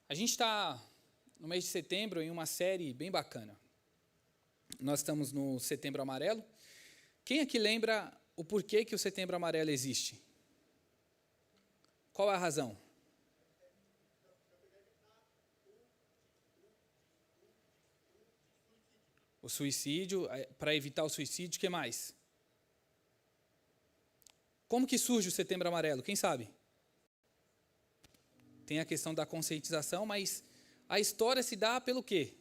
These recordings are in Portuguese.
A gente está no mês de setembro em uma série bem bacana. Nós estamos no Setembro Amarelo. Quem aqui lembra o porquê que o Setembro Amarelo existe? Qual é a razão? O suicídio, para evitar o suicídio, o que mais? Como que surge o Setembro Amarelo? Quem sabe? Tem a questão da conscientização, mas a história se dá pelo quê?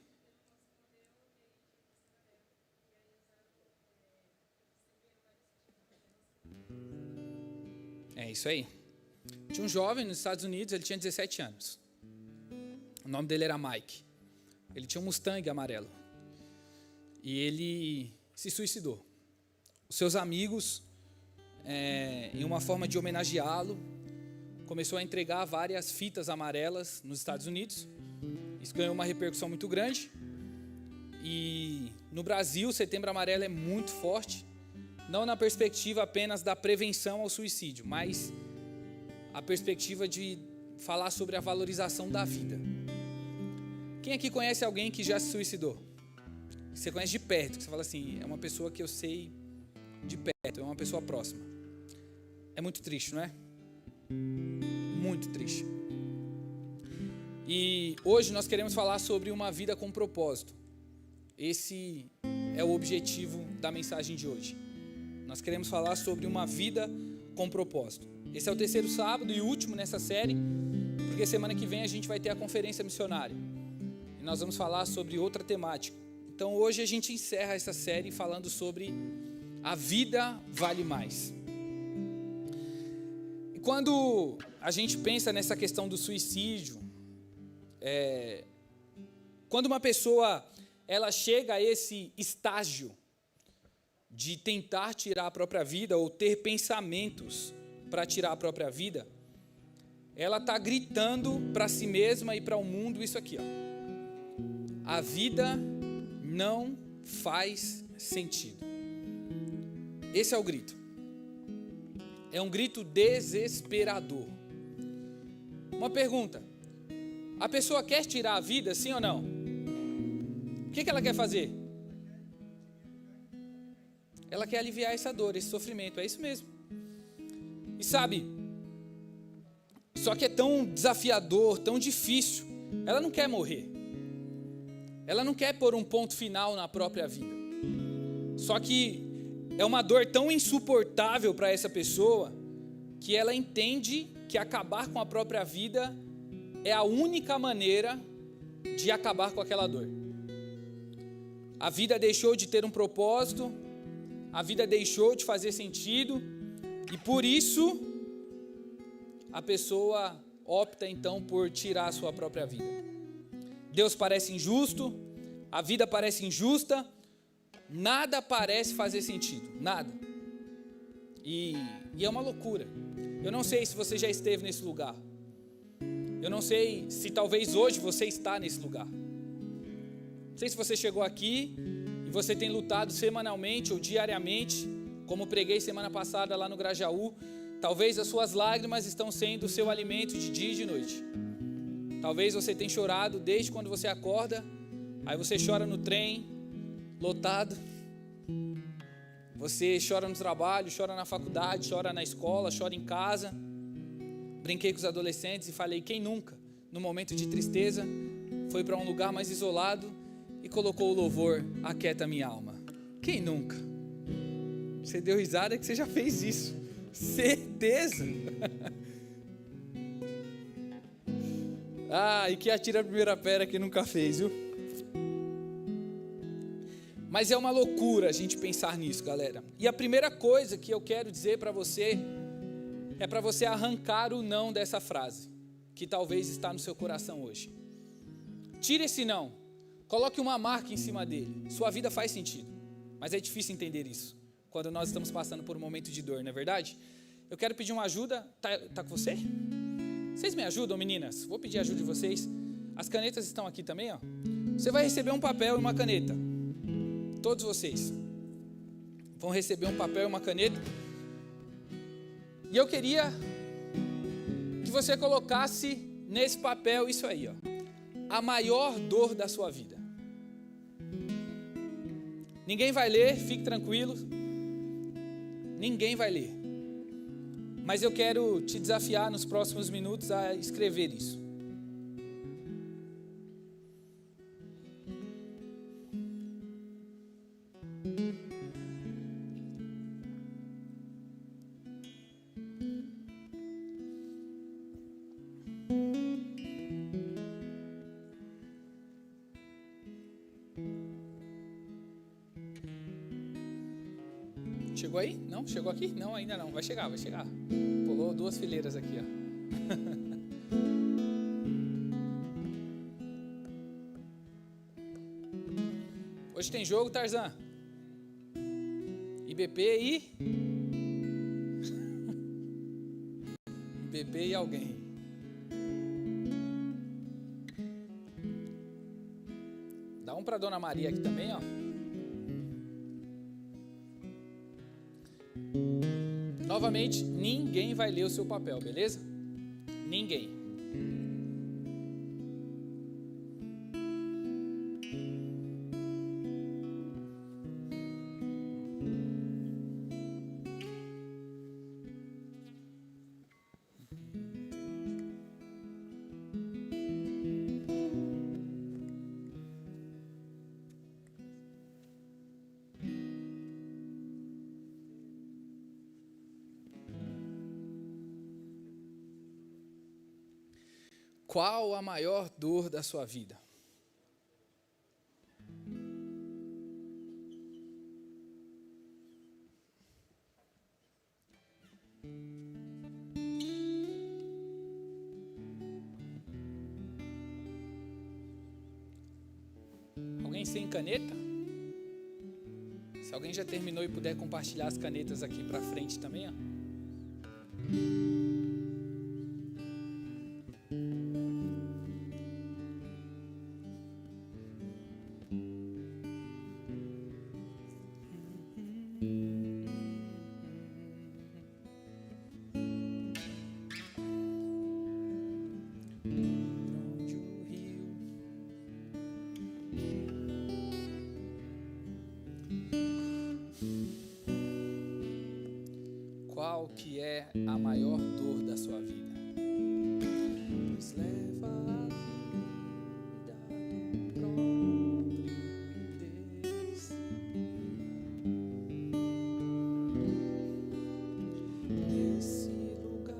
É isso aí. Tinha um jovem nos Estados Unidos, ele tinha 17 anos. O nome dele era Mike. Ele tinha um Mustang amarelo. E ele se suicidou. Os seus amigos, em uma forma de homenageá-lo, começou a entregar várias fitas amarelas nos Estados Unidos. Isso ganhou uma repercussão muito grande. E no Brasil, o Setembro Amarelo é muito forte, não na perspectiva apenas da prevenção ao suicídio, mas a perspectiva de falar sobre a valorização da vida. Quem aqui conhece alguém que já se suicidou? Você conhece de perto, que você fala assim, é uma pessoa que eu sei de perto, é uma pessoa próxima. É muito triste, não é? Muito triste. E hoje nós queremos falar sobre uma vida com propósito. Esse é o objetivo da mensagem de hoje. Nós queremos falar sobre uma vida com propósito. Esse é o terceiro sábado e último nessa série, porque semana que vem a gente vai ter a conferência missionária. E nós vamos falar sobre outra temática. Então hoje a gente encerra essa série falando sobre a vida vale mais. E quando a gente pensa nessa questão do suicídio, quando uma pessoa ela chega a esse estágio de tentar tirar a própria vida ou ter pensamentos para tirar a própria vida, ela está gritando para si mesma e para o mundo isso aqui, ó. A vida não faz sentido. Esse é o grito. É um grito desesperador. Uma pergunta. A pessoa quer tirar a vida, sim ou não? O que ela quer fazer? Ela quer aliviar essa dor, esse sofrimento, é isso mesmo. E sabe, só que é tão desafiador, tão difícil. Ela não quer morrer. Ela não quer pôr um ponto final na própria vida. Só que é uma dor tão insuportável para essa pessoa que ela entende que acabar com a própria vida é a única maneira de acabar com aquela dor. A vida deixou de ter um propósito, a vida deixou de fazer sentido, e por isso a pessoa opta então por tirar a sua própria vida. Deus parece injusto, a vida parece injusta, nada parece fazer sentido, nada. E é uma loucura. Eu não sei se você já esteve nesse lugar. Eu não sei se talvez hoje você está nesse lugar. Não sei se você chegou aqui e você tem lutado semanalmente ou diariamente, como preguei semana passada lá no Grajaú. Talvez as suas lágrimas estão sendo o seu alimento de dia e de noite. Talvez você tenha chorado desde quando você acorda, aí você chora no trem, lotado. Você chora no trabalho, chora na faculdade, chora na escola, chora em casa. Brinquei com os adolescentes e falei, quem nunca, no momento de tristeza, foi para um lugar mais isolado e colocou o louvor, aquieta minha alma. Quem nunca? Você deu risada que você já fez isso. Certeza. E que atira a primeira pedra que nunca fez, viu? Mas é uma loucura a gente pensar nisso, galera. E a primeira coisa que eu quero dizer para você é para você arrancar o não dessa frase, que talvez está no seu coração hoje. Tire esse não, coloque uma marca em cima dele. Sua vida faz sentido, mas é difícil entender isso quando nós estamos passando por um momento de dor, não é verdade? Eu quero pedir uma ajuda. Tá com você? Vocês me ajudam, meninas? Vou pedir ajuda de vocês. As canetas estão aqui também, ó. Você vai receber um papel e uma caneta. Todos vocês vão receber um papel e uma caneta. E eu queria que você colocasse nesse papel isso aí, ó. a maior dor da sua vida? Ninguém vai ler, fique tranquilo. Ninguém vai ler. Mas eu quero te desafiar nos próximos minutos a escrever isso. Chegou aí? Não? Chegou aqui? Não, ainda não. Vai chegar, vai chegar. Pulou 2 fileiras aqui, ó. Hoje tem jogo, Tarzan? IBP e... IBP e alguém. Dá um pra Dona Maria aqui também, ó. Novamente, ninguém vai ler o seu papel, beleza? Ninguém. Qual a maior dor da sua vida? Alguém sem caneta? Se alguém já terminou e puder compartilhar as canetas aqui para frente também, ó. Qual que é a maior dor da sua vida? Nos leva a vida do próprio Deus. Nesse lugar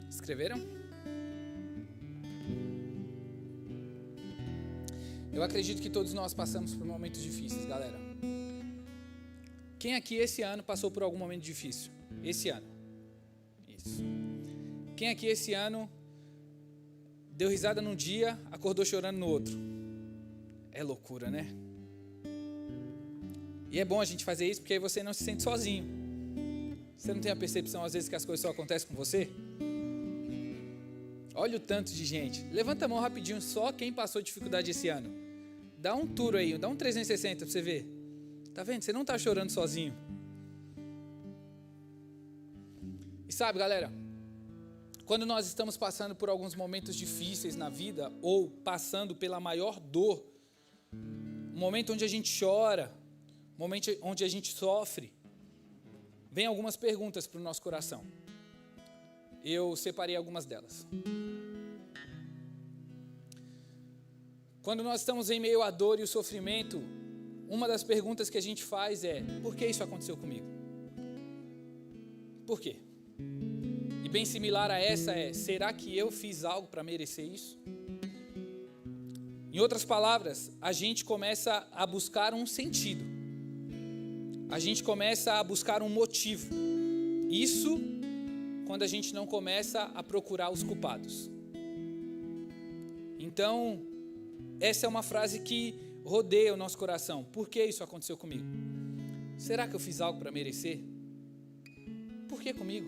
Escreveram? Eu acredito que todos nós passamos por momentos difíceis, galera. Quem aqui esse ano passou por algum momento difícil? Esse ano. Isso. Quem aqui esse ano deu risada num dia, acordou chorando no outro? É loucura, né? E é bom a gente fazer isso porque aí você não se sente sozinho. Você não tem a percepção às vezes que as coisas só acontecem com você? Olha o tanto de gente. Levanta a mão rapidinho, só quem passou dificuldade esse ano. Dá um tour aí, dá um 360 pra você ver. Tá vendo? Você não tá chorando sozinho. E sabe, galera, quando nós estamos passando por alguns momentos difíceis na vida, ou passando pela maior dor, um momento onde a gente chora, um momento onde a gente sofre, vem algumas perguntas para o nosso coração. Eu separei algumas delas. Quando nós estamos em meio à dor e o sofrimento, uma das perguntas que a gente faz é: por que isso aconteceu comigo? Por quê? E bem similar a essa é: será que eu fiz algo para merecer isso? Em outras palavras, a gente começa a buscar um sentido. A gente começa a buscar um motivo. Isso quando a gente não começa a procurar os culpados. Então, essa é uma frase que rodeia o nosso coração. Por que isso aconteceu comigo? Será que eu fiz algo para merecer? Por que comigo?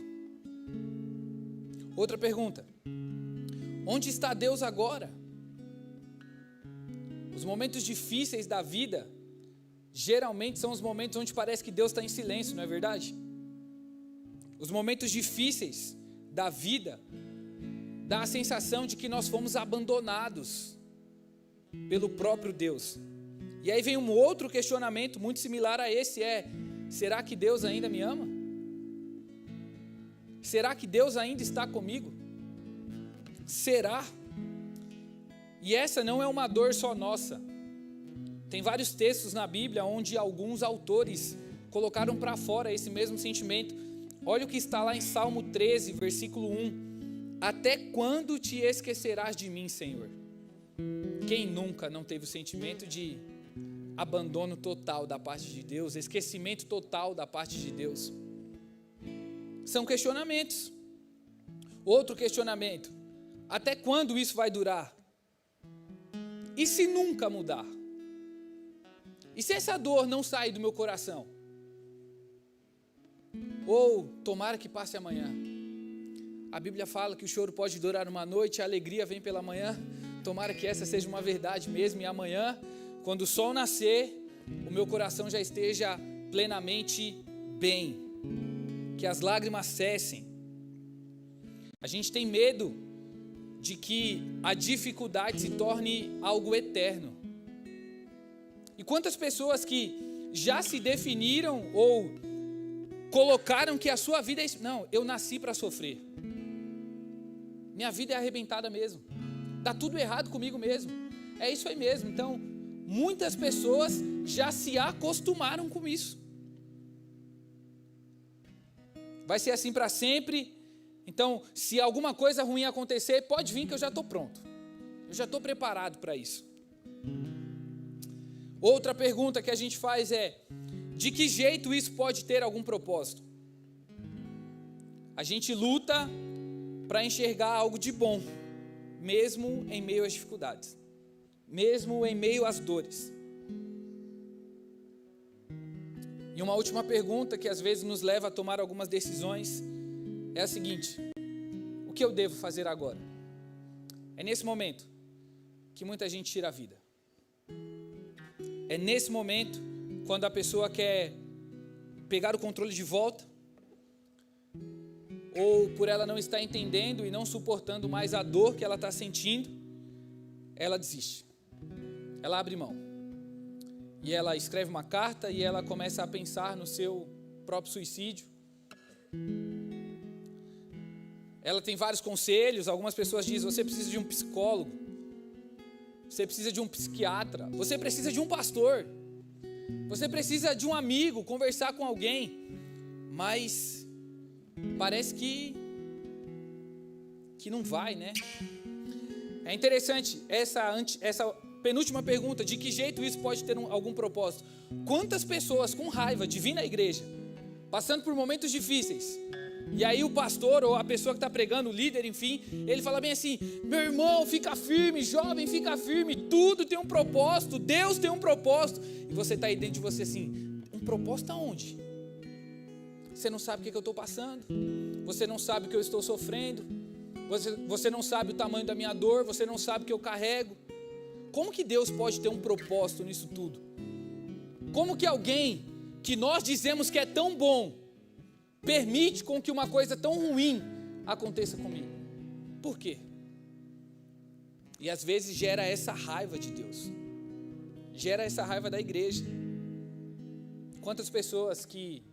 Outra pergunta: onde está Deus agora? Os momentos difíceis da vida geralmente são os momentos onde parece que Deus está em silêncio, não é verdade? Os momentos difíceis da vida dá a sensação de que nós fomos abandonados pelo próprio Deus. E aí vem um outro questionamento muito similar a esse: será que Deus ainda me ama? Será que Deus ainda está comigo? Será? E essa não é uma dor só nossa. Tem vários textos na Bíblia onde alguns autores colocaram para fora esse mesmo sentimento. Olha o que está lá em Salmo 13, versículo 1. Até quando te esquecerás de mim, Senhor? Quem nunca não teve o sentimento de abandono total da parte de Deus, esquecimento total da parte de Deus? São questionamentos. Outro questionamento: até quando isso vai durar? E se nunca mudar? E se essa dor não sair do meu coração? Ou tomara que passe amanhã. A Bíblia fala que o choro pode durar uma noite, a alegria vem pela manhã. Tomara que essa seja uma verdade mesmo, e amanhã, quando o sol nascer, o meu coração já esteja plenamente bem. Que as lágrimas cessem. A gente tem medo de que a dificuldade se torne algo eterno. E quantas pessoas que já se definiram ou colocaram que a sua vida é isso? Não, eu nasci para sofrer. Minha vida é arrebentada mesmo. Dá tudo errado comigo mesmo. É isso aí mesmo. Então, muitas pessoas já se acostumaram com isso. Vai ser assim para sempre. Então, se alguma coisa ruim acontecer, pode vir que eu já estou pronto. Eu já estou preparado para isso. Outra pergunta que a gente faz é: de que jeito isso pode ter algum propósito? A gente luta para enxergar algo de bom, mesmo em meio às dificuldades, mesmo em meio às dores. E uma última pergunta que às vezes nos leva a tomar algumas decisões é a seguinte: o que eu devo fazer agora? É nesse momento que muita gente tira a vida. É nesse momento, quando a pessoa quer pegar o controle de volta, ou por ela não estar entendendo e não suportando mais a dor que ela está sentindo, ela desiste. Ela abre mão. E ela escreve uma carta e ela começa a pensar no seu próprio suicídio. Ela tem vários conselhos. Algumas pessoas dizem: você precisa de um psicólogo, você precisa de um psiquiatra, você precisa de um pastor, você precisa de um amigo, conversar com alguém. Mas parece que não vai, né? É interessante essa penúltima pergunta: de que jeito isso pode ter algum propósito? Quantas pessoas com raiva de vir na igreja, passando por momentos difíceis, e aí o pastor ou a pessoa que está pregando, o líder, enfim, ele fala bem assim: meu irmão, fica firme, jovem, fica firme, tudo tem um propósito, Deus tem um propósito. E você está aí dentro de você assim: um propósito aonde? Você não sabe o que eu estou passando, você não sabe o que eu estou sofrendo, você não sabe o tamanho da minha dor, você não sabe o que eu carrego. Como que Deus pode ter um propósito nisso tudo? Como que alguém que nós dizemos que é tão bom permite com que uma coisa tão ruim aconteça comigo? Por quê? E às vezes gera essa raiva de Deus, gera essa raiva da igreja. Quantas pessoas que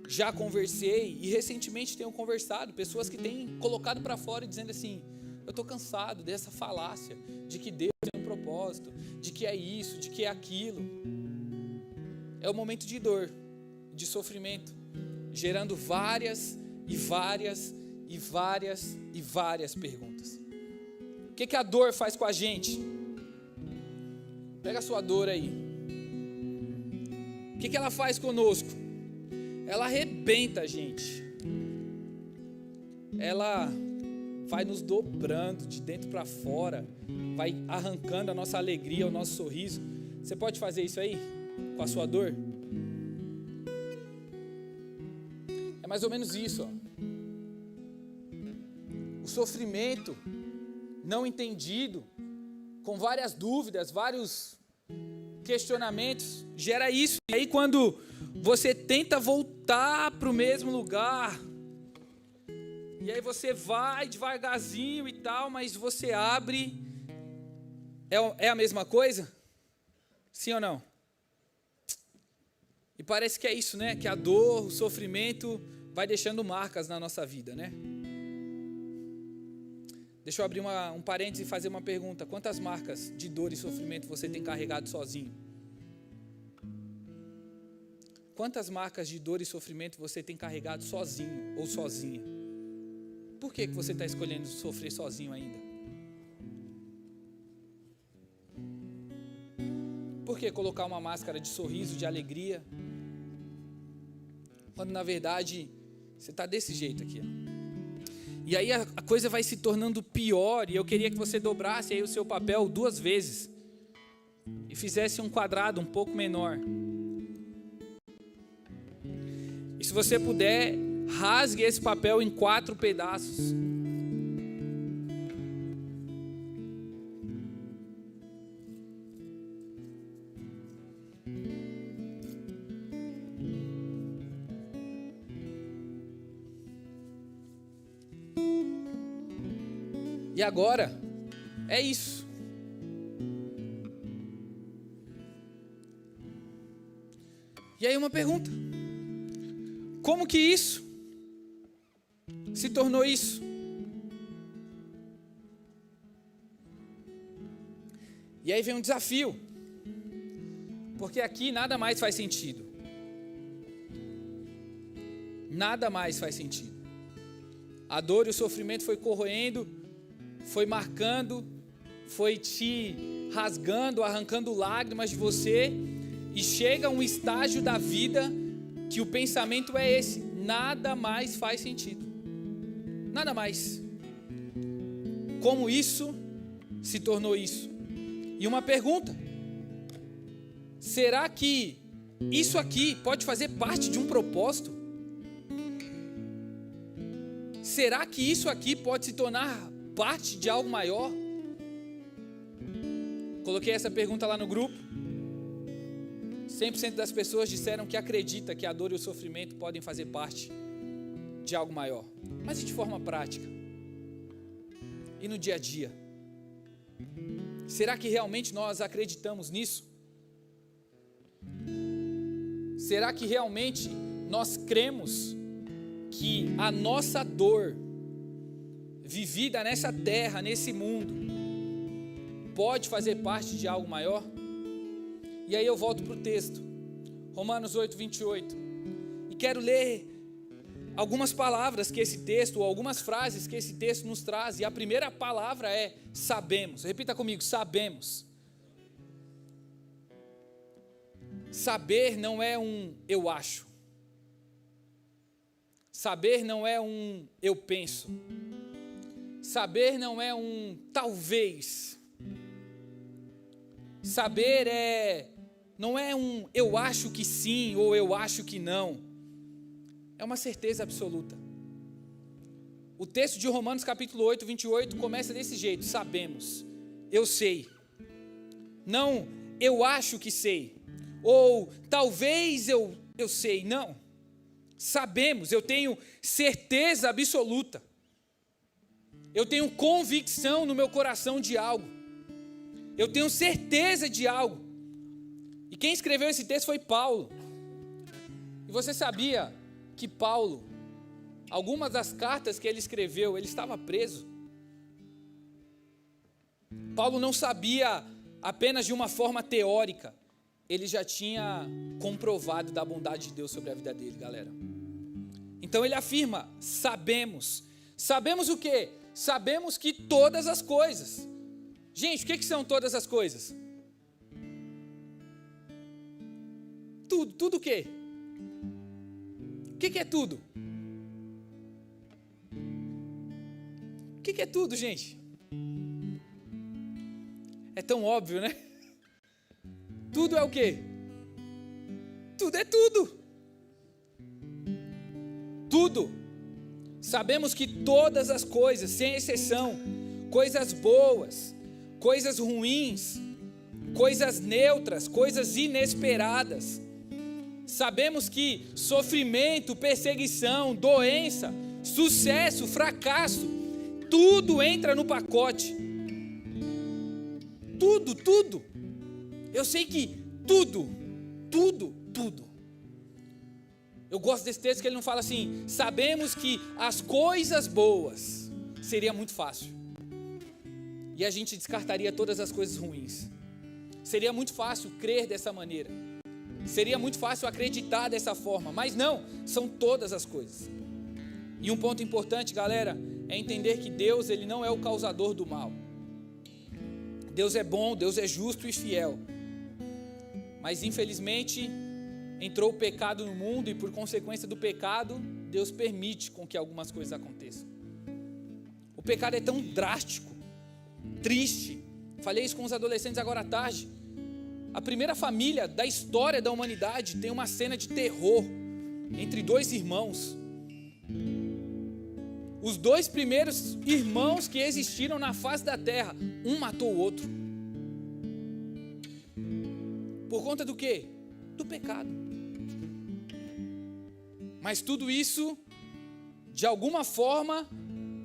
já conversei e recentemente tenho conversado, pessoas que têm colocado para fora e dizendo assim: eu estou cansado dessa falácia de que Deus tem um propósito, de que é isso, de que é aquilo. É um momento de dor, de sofrimento, gerando várias perguntas. O que a dor faz com a gente? Pega a sua dor aí. O que ela faz conosco? Ela arrebenta a gente. Ela vai nos dobrando de dentro para fora, vai arrancando a nossa alegria, o nosso sorriso. Você pode fazer isso aí com a sua dor? É mais ou menos isso, ó. O sofrimento não entendido, com várias dúvidas, vários questionamentos, gera isso. E aí quando você tenta voltar para o mesmo lugar, e aí você vai devagarzinho e tal, mas você abre, é a mesma coisa? Sim ou não? E parece que é isso, né? Que a dor, o sofrimento vai deixando marcas na nossa vida, né? Deixa eu abrir um parênteses e fazer uma pergunta. Quantas marcas de dor e sofrimento você tem carregado sozinho? Quantas marcas de dor e sofrimento você tem carregado sozinho ou sozinha? Por que você está escolhendo sofrer sozinho ainda? Por que colocar uma máscara de sorriso, de alegria, quando na verdade você está desse jeito aqui, ó? E aí a coisa vai se tornando pior, e eu queria que você dobrasse aí o seu papel 2 vezes e fizesse um quadrado um pouco menor. E se você puder, rasgue esse papel em 4 pedaços. E agora, é isso. E aí uma pergunta: como que isso se tornou isso? E aí vem um desafio, porque aqui nada mais faz sentido. Nada mais faz sentido. A dor e o sofrimento foi corroendo, foi marcando, foi te rasgando, arrancando lágrimas de você, e chega um estágio da vida que o pensamento é esse: nada mais faz sentido. Nada mais. Como isso se tornou isso? E uma pergunta: será que isso aqui pode fazer parte de um propósito? Será que isso aqui pode se tornar parte de algo maior? Coloquei essa pergunta lá no grupo. 100% das pessoas disseram que acredita que a dor e o sofrimento podem fazer parte de algo maior. Mas e de forma prática? E no dia a dia? Será que realmente nós acreditamos nisso? Será que realmente nós cremos que a nossa dor vivida nessa terra, nesse mundo, pode fazer parte de algo maior? E aí eu volto para o texto, Romanos 8, 28, e quero ler algumas palavras que esse texto, ou algumas frases que esse texto nos traz, e a primeira palavra é sabemos. Repita comigo: sabemos. Saber não é um eu acho. Saber não é um eu penso. Saber não é um talvez. Saber não é um eu acho que sim ou eu acho que não. É uma certeza absoluta. O texto de Romanos capítulo 8, 28 começa desse jeito: sabemos, eu sei. Não, eu acho que sei. Ou talvez eu sei. Não. Sabemos, eu tenho certeza absoluta. Eu tenho convicção no meu coração de algo. Eu tenho certeza de algo. E quem escreveu esse texto foi Paulo. E você sabia que Paulo, algumas das cartas que ele escreveu, ele estava preso. Paulo não sabia apenas de uma forma teórica, ele já tinha comprovado da bondade de Deus sobre a vida dele, galera. Então ele afirma, sabemos o quê? Sabemos que todas as coisas. Gente, o que são todas as coisas? Tudo o quê? O que é tudo? O que é tudo, gente? É tão óbvio, né? Tudo é o quê? Tudo é tudo. Tudo. Sabemos que todas as coisas, sem exceção, coisas boas, coisas ruins, coisas neutras, coisas inesperadas. Sabemos que sofrimento, perseguição, doença, sucesso, fracasso, tudo entra no pacote. Tudo. Eu sei que tudo. Eu gosto desse texto que ele não fala assim, sabemos que as coisas boas, seria muito fácil. E a gente descartaria todas as coisas ruins. Seria muito fácil crer dessa maneira. Seria muito fácil acreditar dessa forma. Mas não, são todas as coisas. E um ponto importante, galera, é entender que Deus, ele não é o causador do mal. Deus é bom, Deus é justo e fiel. Mas infelizmente entrou o pecado no mundo e por consequência do pecado, Deus permite com que algumas coisas aconteçam. O pecado é tão drástico, triste. Falei isso com os adolescentes agora à tarde. A primeira família da história da humanidade tem uma cena de terror entre dois irmãos. Os dois primeiros irmãos que existiram na face da terra, um matou o outro. Por conta do quê? Do pecado. Mas tudo isso, de alguma forma,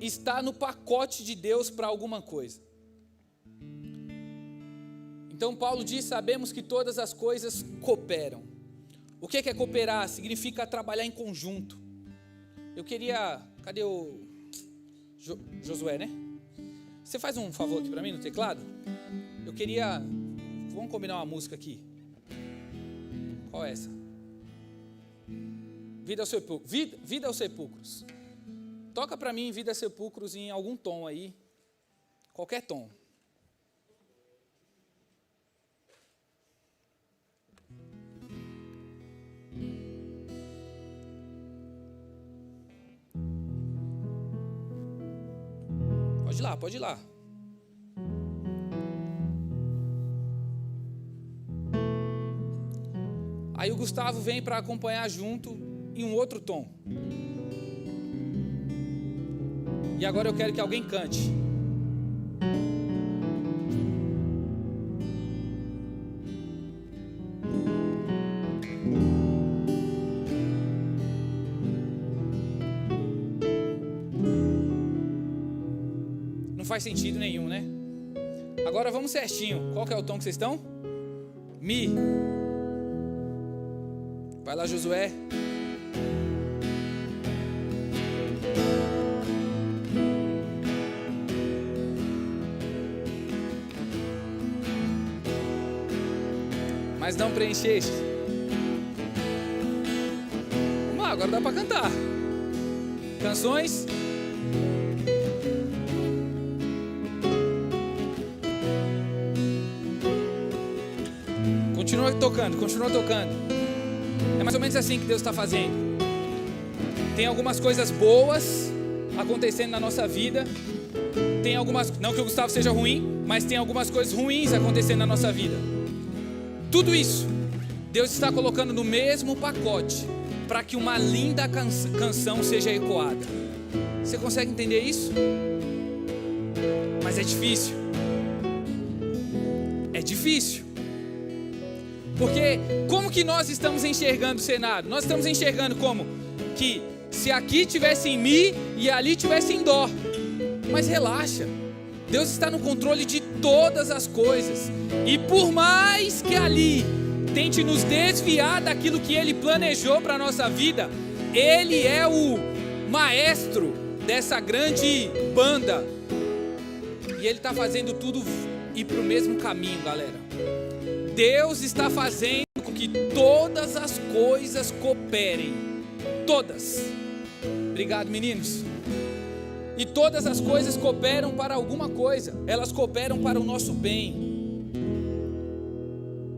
está no pacote de Deus para alguma coisa. Então Paulo diz, sabemos que todas as coisas cooperam. O que é cooperar? Significa trabalhar em conjunto. Eu queria... Cadê o... Josué, né? Você faz um favor aqui para mim no teclado? Eu queria... Vamos combinar uma música aqui. Qual é essa? Vida aos Sepulcros. Toca para mim Vida aos Sepulcros em algum tom aí. Qualquer tom. Pode ir lá. Aí o Gustavo vem para acompanhar junto em um outro tom. E agora eu quero que alguém cante. Não faz sentido nenhum, né? Agora vamos certinho. Qual que é o tom que vocês estão? Mi. Vai lá, Josué. Mas não preencheste. Vamos lá, agora dá para cantar. Canções. Continua tocando. É mais ou menos assim que Deus está fazendo. Tem algumas coisas boas acontecendo na nossa vida. Tem algumas, não que o Gustavo seja ruim, mas tem algumas coisas ruins acontecendo na nossa vida. Tudo isso, Deus está colocando no mesmo pacote para que uma linda canção seja ecoada. Você consegue entender isso? Mas é difícil. É difícil. Porque como que nós estamos enxergando o cenário? Nós estamos enxergando como que se aqui tivesse em Mi e ali tivesse em Dó. Mas relaxa, Deus está no controle de todas as coisas. E por mais que ali tente nos desviar daquilo que Ele planejou para a nossa vida, Ele é o maestro dessa grande banda. E Ele está fazendo tudo ir para o mesmo caminho, galera. Deus está fazendo com que todas as coisas cooperem. Todas. Obrigado, meninos. E todas as coisas cooperam para alguma coisa. Elas cooperam para o nosso bem.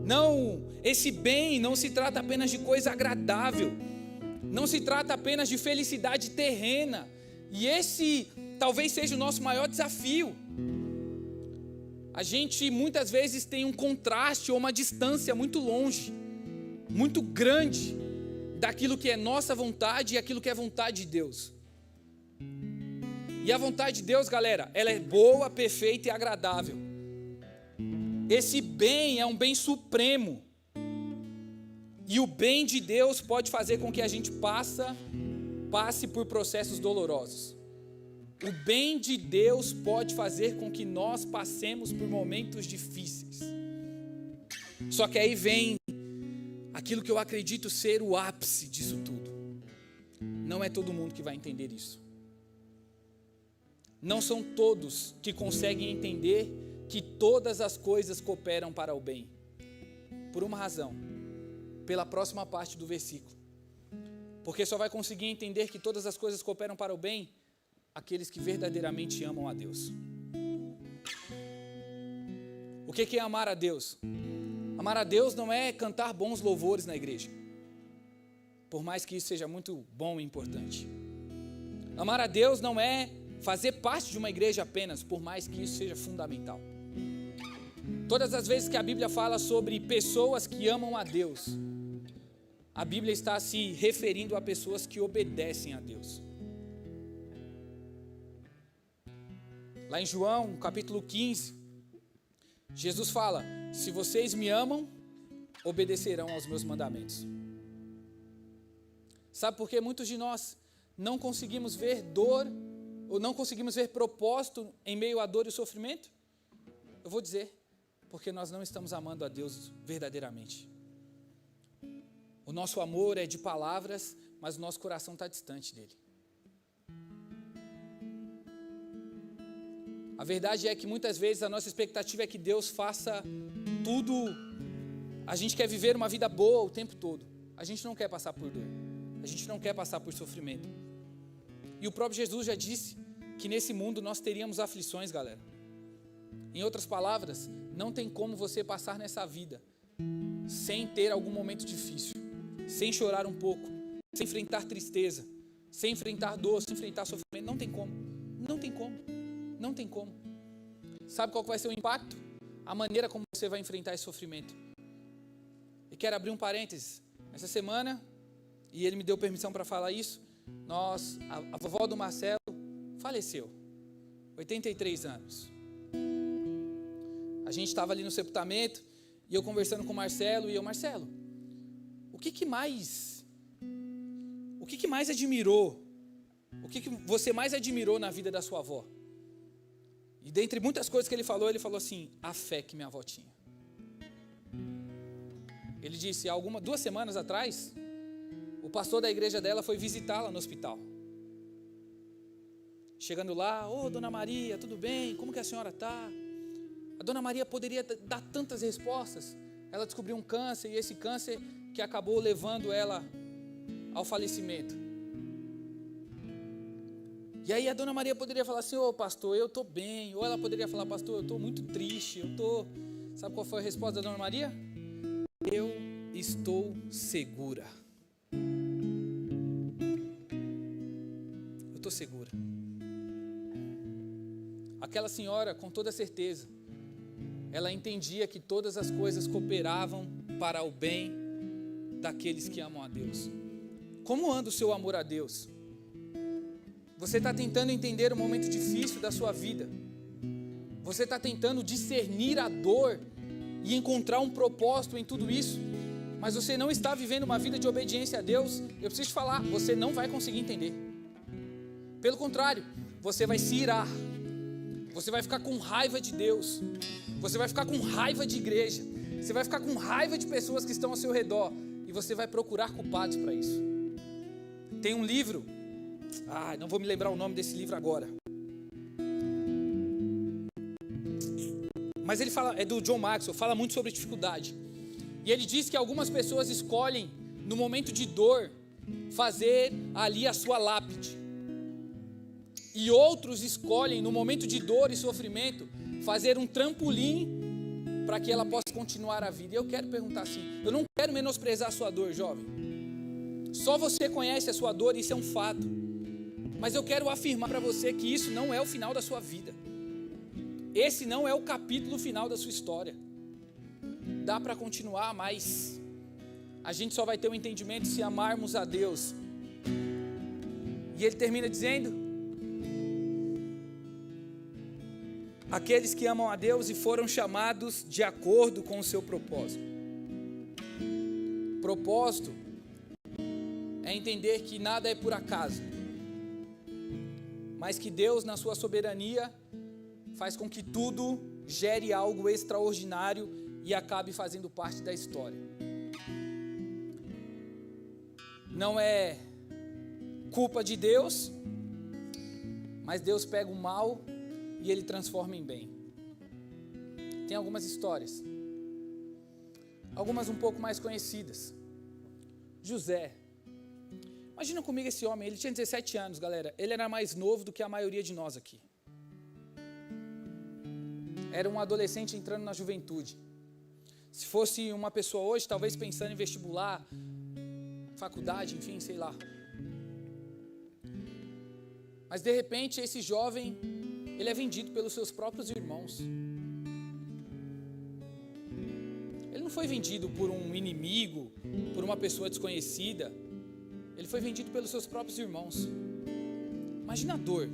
Não, esse bem não se trata apenas de coisa agradável. Não se trata apenas de felicidade terrena. E esse talvez seja o nosso maior desafio. A gente muitas vezes tem um contraste ou uma distância muito longe, muito grande daquilo que é nossa vontade e aquilo que é vontade de Deus. E a vontade de Deus, galera, ela é boa, perfeita e agradável. Esse bem é um bem supremo. E o bem de Deus pode fazer com que a gente passe por processos dolorosos. O bem de Deus pode fazer com que nós passemos por momentos difíceis. Só que aí vem aquilo que eu acredito ser o ápice disso tudo. Não é todo mundo que vai entender isso. Não são todos que conseguem entender que todas as coisas cooperam para o bem. Por uma razão. Pela próxima parte do versículo. Porque só vai conseguir entender que todas as coisas cooperam para o bem aqueles que verdadeiramente amam a Deus. O que é amar a Deus? Amar a Deus não é cantar bons louvores na igreja, por mais que isso seja muito bom e importante. Amar a Deus não é fazer parte de uma igreja apenas, por mais que isso seja fundamental. Todas as vezes que a Bíblia fala sobre pessoas que amam a Deus, a Bíblia está se referindo a pessoas que obedecem a Deus. Lá em João, capítulo 15, Jesus fala: se vocês me amam, obedecerão aos meus mandamentos. Sabe por que muitos de nós não conseguimos ver dor, ou não conseguimos ver propósito em meio à dor e sofrimento? Eu vou dizer, porque nós não estamos amando a Deus verdadeiramente. O nosso amor é de palavras, mas o nosso coração está distante dele. A verdade é que muitas vezes a nossa expectativa é que Deus faça tudo. A gente quer viver uma vida boa o tempo todo. A gente não quer passar por dor. A gente não quer passar por sofrimento. E o próprio Jesus já disse que nesse mundo nós teríamos aflições, galera. Em outras palavras, não tem como você passar nessa vida sem ter algum momento difícil, sem chorar um pouco, sem enfrentar tristeza, sem enfrentar dor, sem enfrentar sofrimento. Não tem como. Não tem como. Não tem como. Sabe qual vai ser o impacto? A maneira como você vai enfrentar esse sofrimento. E quero abrir um parênteses. Essa semana, e ele me deu permissão para falar isso, a vovó do Marcelo faleceu. 83 anos. A gente estava ali no sepultamento, e eu conversando com o Marcelo, Marcelo, o que mais admirou? O que você mais admirou na vida da sua avó? E dentre muitas coisas que ele falou assim: a fé que minha avó tinha. Ele disse, 2 semanas atrás, o pastor da igreja dela foi visitá-la no hospital. Chegando lá: ô dona Maria, tudo bem? Como que a senhora está? A dona Maria poderia dar tantas respostas. Ela descobriu um câncer, e esse câncer que acabou levando ela ao falecimento. E aí a dona Maria poderia falar assim: ô pastor, eu estou bem. Ou ela poderia falar: pastor, eu estou muito triste. Sabe qual foi a resposta da dona Maria? Eu estou segura. Eu estou segura. Aquela senhora, com toda certeza, ela entendia que todas as coisas cooperavam para o bem daqueles que amam a Deus. Como anda o seu amor a Deus? Você está tentando entender o momento difícil da sua vida. Você está tentando discernir a dor e encontrar um propósito em tudo isso. Mas você não está vivendo uma vida de obediência a Deus. Eu preciso te falar, você não vai conseguir entender. Pelo contrário, você vai se irar. Você vai ficar com raiva de Deus. Você vai ficar com raiva de igreja. Você vai ficar com raiva de pessoas que estão ao seu redor. E você vai procurar culpados para isso. Tem um livro, não vou me lembrar o nome desse livro agora, mas ele fala, é do John Maxwell, fala muito sobre dificuldade. E ele diz que algumas pessoas escolhem, no momento de dor, fazer ali a sua lápide. E outros escolhem, no momento de dor e sofrimento, fazer um trampolim para que ela possa continuar a vida. E eu quero perguntar assim, eu não quero menosprezar a sua dor, jovem. Só você conhece a sua dor, isso é um fato. Mas eu quero afirmar para você que isso não é o final da sua vida. Esse não é o capítulo final da sua história. Dá para continuar, mas a gente só vai ter um entendimento se amarmos a Deus. E ele termina dizendo: aqueles que amam a Deus e foram chamados de acordo com o seu propósito. Propósito é entender que nada é por acaso, mas que Deus, na sua soberania, faz com que tudo gere algo extraordinário e acabe fazendo parte da história. Não é culpa de Deus, mas Deus pega o mal e Ele transforma em bem. Tem algumas histórias, algumas um pouco mais conhecidas. José, imagina comigo esse homem, ele tinha 17 anos, galera. Ele era mais novo do que a maioria de nós aqui. Era um adolescente entrando na juventude. Se fosse uma pessoa hoje, talvez pensando em vestibular, faculdade, enfim, sei lá. Mas de repente esse jovem, ele é vendido pelos seus próprios irmãos. Ele não foi vendido por um inimigo, por uma pessoa desconhecida. Ele foi vendido pelos seus próprios irmãos. Imagina a dor.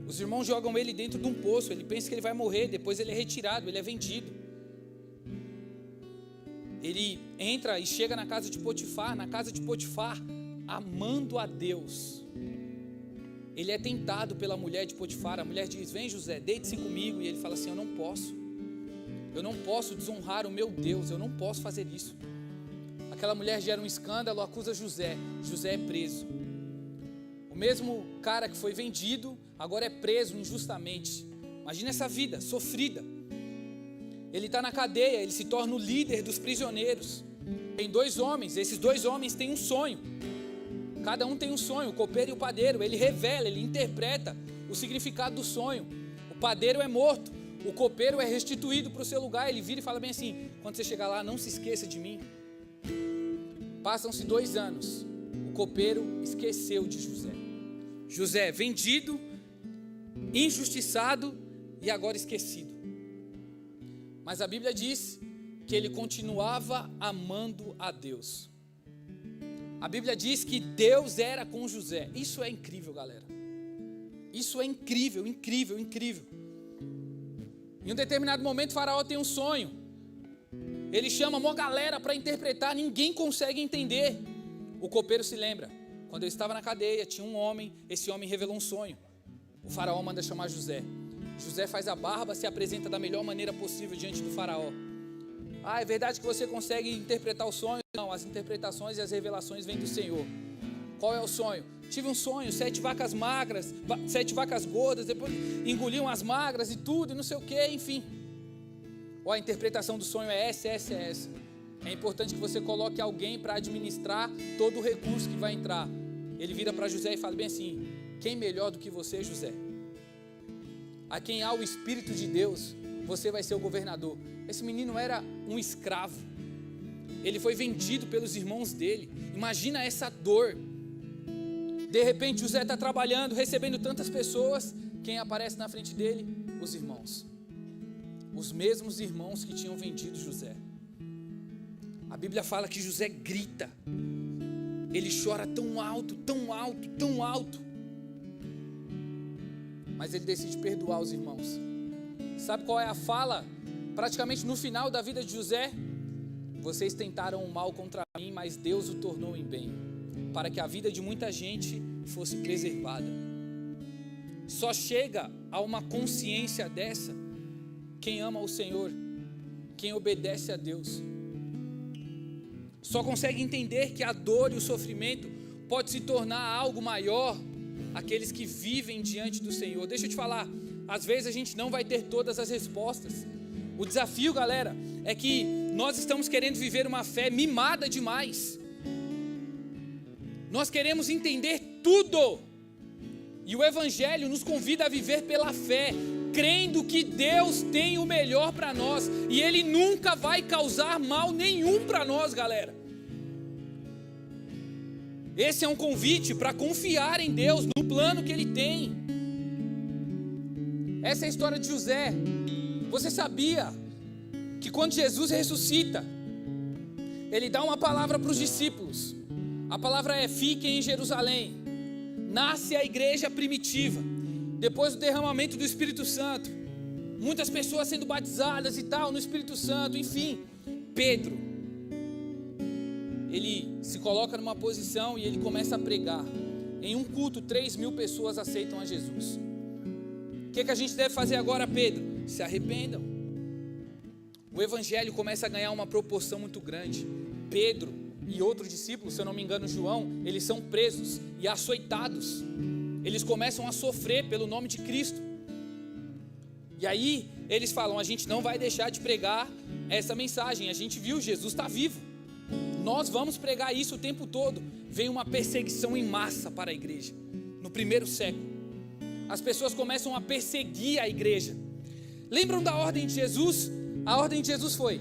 Os irmãos jogam ele dentro de um poço, ele pensa que ele vai morrer, depois ele é retirado, ele é vendido. Ele entra e chega na casa de Potifar, amando a Deus. Ele é tentado pela mulher de Potifar, a mulher diz: vem José, deite-se comigo, e ele fala assim: eu não posso desonrar o meu Deus, eu não posso fazer isso. Aquela mulher gera um escândalo, acusa José é preso. O mesmo cara que foi vendido, agora é preso injustamente. Imagina essa vida sofrida. Ele está na cadeia, ele se torna o líder dos prisioneiros. Tem 2 homens, esses 2 homens têm um sonho. Cada um tem um sonho, o copeiro e o padeiro. Ele revela, ele interpreta o significado do sonho. O padeiro é morto, o copeiro é restituído para o seu lugar. Ele vira e fala bem assim: quando você chegar lá, não se esqueça de mim. Passam-se 2 anos, o copeiro esqueceu de José. José vendido, injustiçado e agora esquecido. Mas a Bíblia diz que ele continuava amando a Deus. A Bíblia diz que Deus era com José. Isso é incrível, galera. Isso é incrível, incrível, incrível. Em um determinado momento, Faraó tem um sonho. Ele chama uma galera para interpretar, ninguém consegue entender. O copeiro se lembra: quando eu estava na cadeia, tinha um homem, esse homem revelou um sonho. O faraó manda chamar José. José faz a barba, se apresenta da melhor maneira possível diante do faraó. É verdade que você consegue interpretar o sonho? Não, as interpretações e as revelações vêm do Senhor. Qual é o sonho? Tive um sonho, 7 vacas magras, 7 vacas gordas, depois engoliam as magras e tudo, e não sei o que, enfim. A interpretação do sonho é essa. É importante que você coloque alguém para administrar todo o recurso que vai entrar. Ele vira para José e fala bem assim: quem melhor do que você, José? A quem há o Espírito de Deus, você vai ser o governador. Esse menino era um escravo. Ele foi vendido pelos irmãos dele. Imagina essa dor. De repente José está trabalhando, recebendo tantas pessoas. Quem aparece na frente dele? Os irmãos. Os mesmos irmãos que tinham vendido José. A Bíblia fala que José grita. Ele chora tão alto, tão alto, tão alto. Mas ele decide perdoar os irmãos. Sabe qual é a fala? Praticamente no final da vida de José: vocês tentaram o mal contra mim, mas Deus o tornou em bem, para que a vida de muita gente fosse preservada. Só chega a uma consciência dessa quem ama o Senhor, quem obedece a Deus. Só consegue entender que a dor e o sofrimento pode se tornar algo maior aqueles que vivem diante do Senhor. Deixa eu te falar, às vezes a gente não vai ter todas as respostas. O desafio, galera, é que nós estamos querendo viver uma fé mimada demais. Nós queremos entender tudo. E o Evangelho nos convida a viver pela fé, crendo que Deus tem o melhor para nós. E Ele nunca vai causar mal nenhum para nós, galera. Esse é um convite para confiar em Deus, no plano que Ele tem. Essa é a história de José. Você sabia que quando Jesus ressuscita, Ele dá uma palavra para os discípulos. A palavra é: fiquem em Jerusalém. Nasce a igreja primitiva. Depois do derramamento do Espírito Santo, muitas pessoas sendo batizadas e tal no Espírito Santo. Enfim, Pedro, ele se coloca numa posição e ele começa a pregar. Em um culto, 3.000 pessoas aceitam a Jesus. O que a gente deve fazer agora, Pedro? Se arrependam. O Evangelho começa a ganhar uma proporção muito grande. Pedro e outros discípulos, se eu não me engano João, eles são presos e açoitados. Eles começam a sofrer pelo nome de Cristo. E aí eles falam: a gente não vai deixar de pregar essa mensagem. A gente viu, Jesus está vivo. Nós vamos pregar isso o tempo todo. Veio uma perseguição em massa para a igreja. No primeiro século, as pessoas começam a perseguir a igreja. Lembram da ordem de Jesus? A ordem de Jesus foi: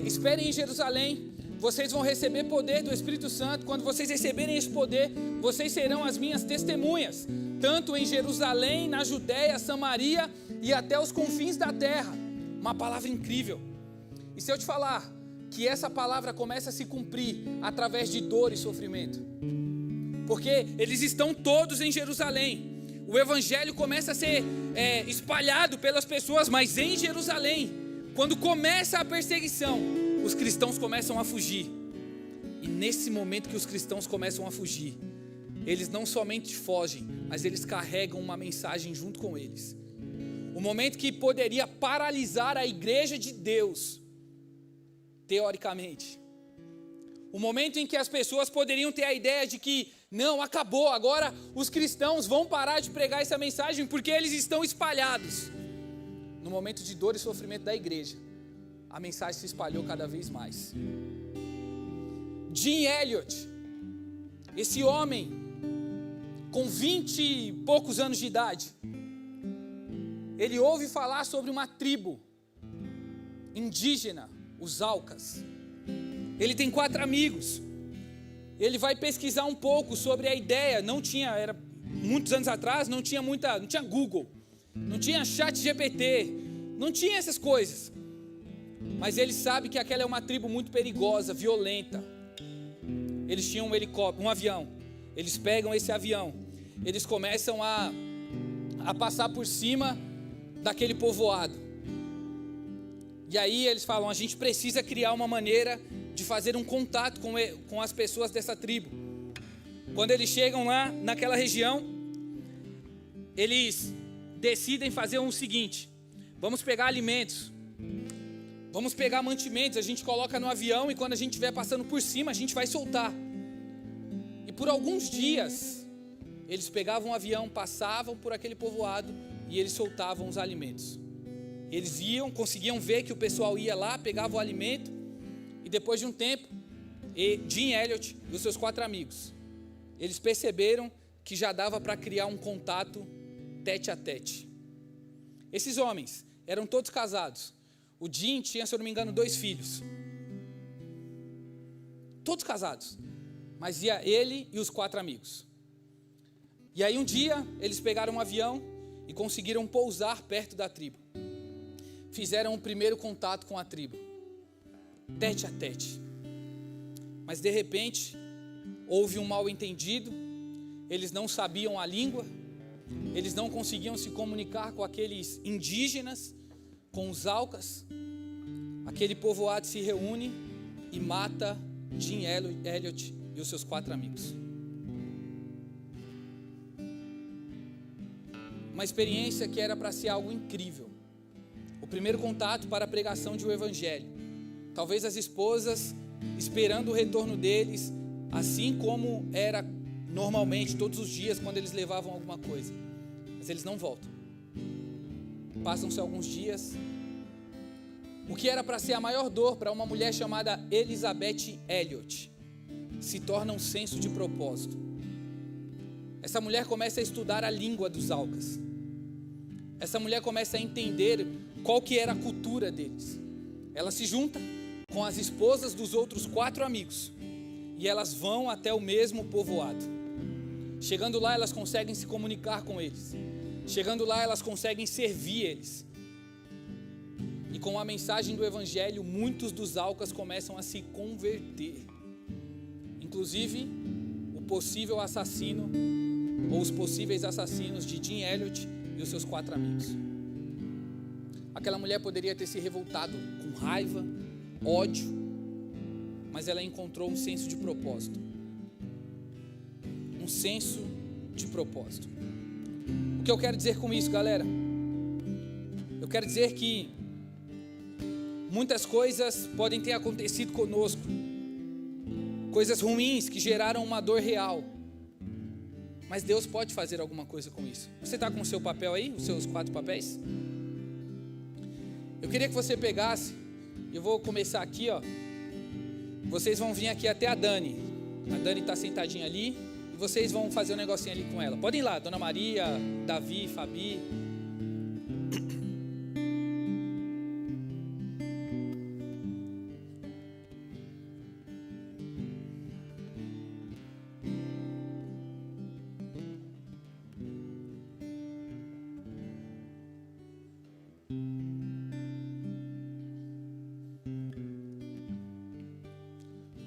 esperem em Jerusalém, vocês vão receber poder do Espírito Santo. Quando vocês receberem esse poder, vocês serão as minhas testemunhas, tanto em Jerusalém, na Judéia, Samaria e até os confins da terra. Uma palavra incrível. E se eu te falar que essa palavra começa a se cumprir através de dor e sofrimento, porque eles estão todos em Jerusalém. O Evangelho começa a ser espalhado pelas pessoas, mas em Jerusalém, quando começa a perseguição, os cristãos começam a fugir. E nesse momento que os cristãos começam a fugir, eles não somente fogem, mas eles carregam uma mensagem junto com eles. O momento que poderia paralisar a igreja de Deus, teoricamente. O momento em que as pessoas poderiam ter a ideia de que não, acabou, agora os cristãos vão parar de pregar essa mensagem porque eles estão espalhados. No momento de dor e sofrimento da igreja, a mensagem se espalhou cada vez mais. Jim Elliot, esse homem com 20 e poucos anos de idade, ele ouve falar sobre uma tribo indígena, os Aucas. Ele tem 4 amigos. Ele vai pesquisar um pouco sobre a ideia. Era muitos anos atrás, não tinha Google, não tinha ChatGPT, não tinha essas coisas. Mas ele sabe que aquela é uma tribo muito perigosa, violenta. Eles tinham um helicóptero, um avião. Eles pegam esse avião, eles começam a passar por cima daquele povoado. E aí eles falam: a gente precisa criar uma maneira de fazer um contato com as pessoas dessa tribo. Quando eles chegam lá naquela região, eles decidem fazer o seguinte: vamos pegar alimentos, vamos pegar mantimentos, a gente coloca no avião e quando a gente estiver passando por cima, a gente vai soltar. E por alguns dias, eles pegavam o avião, passavam por aquele povoado e eles soltavam os alimentos. Eles conseguiam ver que o pessoal ia lá, pegava o alimento, e depois de um tempo, Jim Elliot e os seus 4 amigos, eles perceberam que já dava para criar um contato tete a tete. Esses homens eram todos casados. O Jim tinha, se eu não me engano, 2 filhos. Todos casados. Mas ia ele e os 4 amigos. E aí um dia, eles pegaram um avião e conseguiram pousar perto da tribo. Fizeram o primeiro contato com a tribo, tete a tete. Mas de repente, houve um mal-entendido. Eles não sabiam a língua, eles não conseguiam se comunicar com aqueles indígenas, com os Aucas. Aquele povoado se reúne e mata Jim Elliot e os seus 4 amigos. Uma experiência que era para ser algo incrível. O primeiro contato para a pregação de um evangelho. Talvez as esposas esperando o retorno deles, assim como era normalmente, todos os dias, quando eles levavam alguma coisa. Mas eles não voltam. Passam-se alguns dias. O que era para ser a maior dor para uma mulher chamada Elizabeth Elliot se torna um senso de propósito. Essa mulher começa a estudar a língua dos Aucas. Essa mulher começa a entender qual que era a cultura deles. Ela se junta com as esposas dos outros 4 amigos e elas vão até o mesmo povoado. Chegando lá, elas conseguem se comunicar com eles. Chegando lá, elas conseguem servir eles. E com a mensagem do Evangelho, muitos dos Aucas começam a se converter. Inclusive, o possível assassino, ou os possíveis assassinos de Jim Elliot e os seus 4 amigos. Aquela mulher poderia ter se revoltado com raiva, ódio, mas ela encontrou um senso de propósito. Um senso de propósito. O que eu quero dizer com isso, galera? Eu quero dizer que muitas coisas podem ter acontecido conosco. Coisas ruins que geraram uma dor real. Mas Deus pode fazer alguma coisa com isso. Você está com o seu papel aí? Os seus 4 papéis? Eu queria que você pegasse. Eu vou começar aqui, ó. Vocês vão vir aqui até a Dani. A Dani está sentadinha ali. E vocês vão fazer um negocinho ali com ela. Podem ir lá, Dona Maria, Davi, Fabi.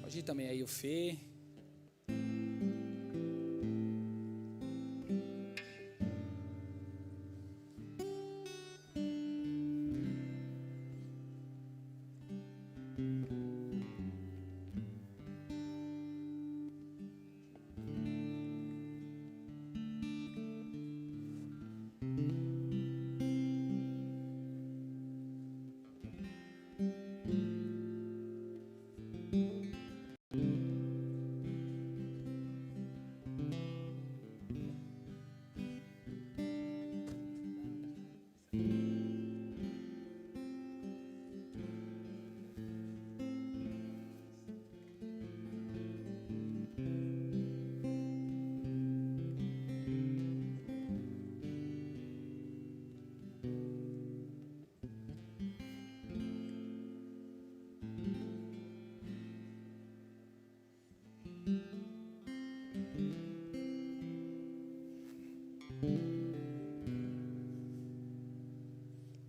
Pode ir também aí o Fê.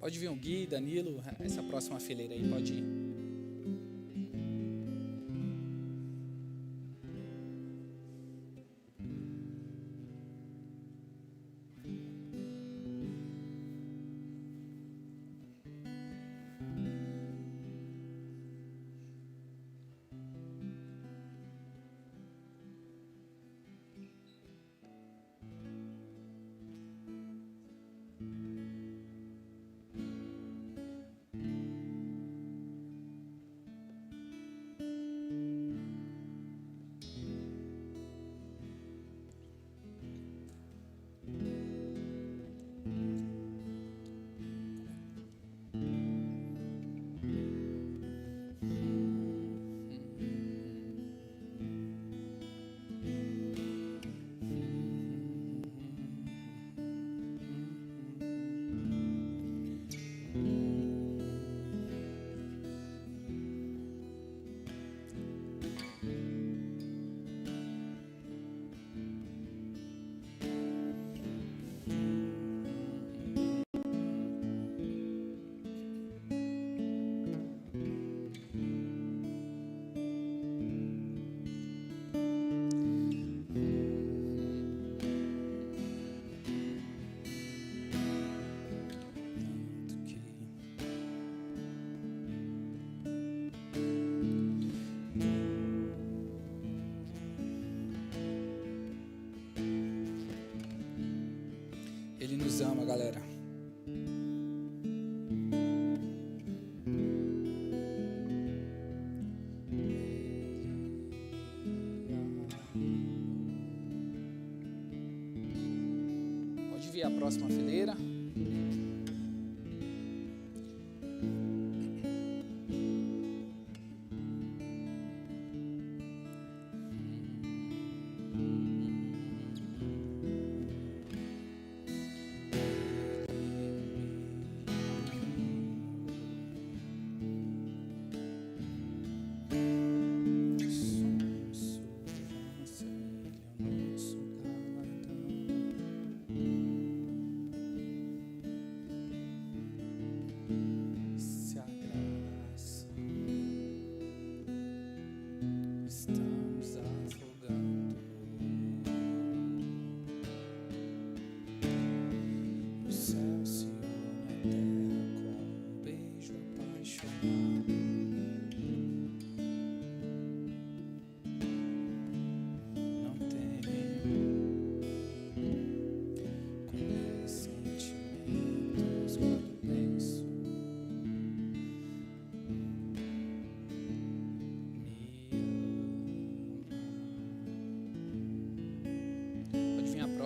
Pode vir o Gui, Danilo, essa próxima fileira aí, pode ir. Ele nos ama, galera. a próxima fileira.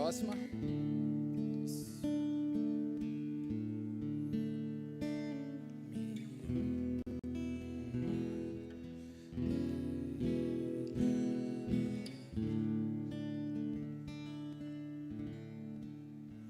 Próxima.